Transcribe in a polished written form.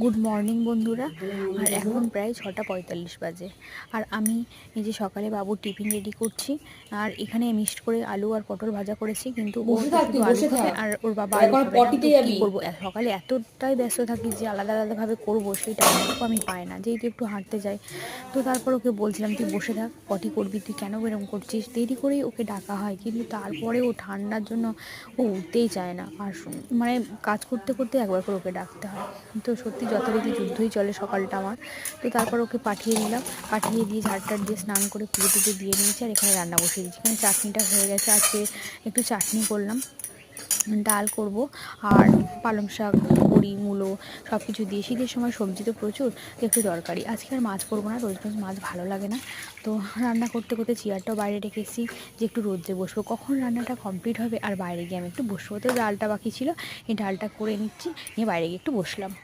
Good morning বন্ধুরা। আর এখন প্রায় 6:45 বাজে। আর আমি এই যে সকালে বাবুর টিফিন রেডি করছি। আর এখানে মিক্সড করে আলু আর পটল ভাজা করেছি, কিন্তু ও বসে তো থাক, শুধু তুই আলু বসে খাবে থাক। আর ওর বাবা আলু এখন খাবে না। তো পটিতে কী যাবি। করবো, সকালে এতটাই ব্যস্ত থাকি যে আলাদা আলাদাভাবে করবো সেই টাইমটুকু আমি পাই না, যেহেতু একটু হাঁটতে যাই। তো তারপর ওকে বলছিলাম তুই বসে থাক, পটি করবি, তুই কেন এরকম করছিস। দেরি করেই ওকে ডাকা হয়, কিন্তু তারপরে ও ঠান্ডার জন্য ও উঠতেই চায় না। আর মানে কাজ করতে করতে একবার করে ওকে ডাকতে হয়। তো সত্যি যথারীতি যুদ্ধই চলে সকালটা আমার। তো তারপর ওকে পাঠিয়ে দিলাম, পাঠিয়ে দিয়ে ঝাড়টার দিয়ে স্নান করে পুজো টুজো দিয়ে নিয়েছি। আর এখানে রান্না বসিয়ে দিয়েছি। এখানে চাটনিটা হয়ে গেছে, আজকে একটু চাটনি করলাম, ডাল করব, আর পালং শাক, বড়ি, মূলো সব কিছু দিয়ে। শীতের সময় সবজি তো প্রচুর, তো একটু তরকারি। আজকে আর মাছ করবো না, রোজ রোজ মাছ ভালো লাগে না। তো রান্না করতে করতে চেয়ারটাও বাইরে রেখেছি যে একটু রোদ্রে বসবো, কখন রান্নাটা কমপ্লিট হবে আর বাইরে গিয়ে আমি একটু বসবো। তো ডালটা বাকি ছিল, এই ডালটা করে নিচ্ছি, নিয়ে বাইরে গিয়ে একটু বসলাম।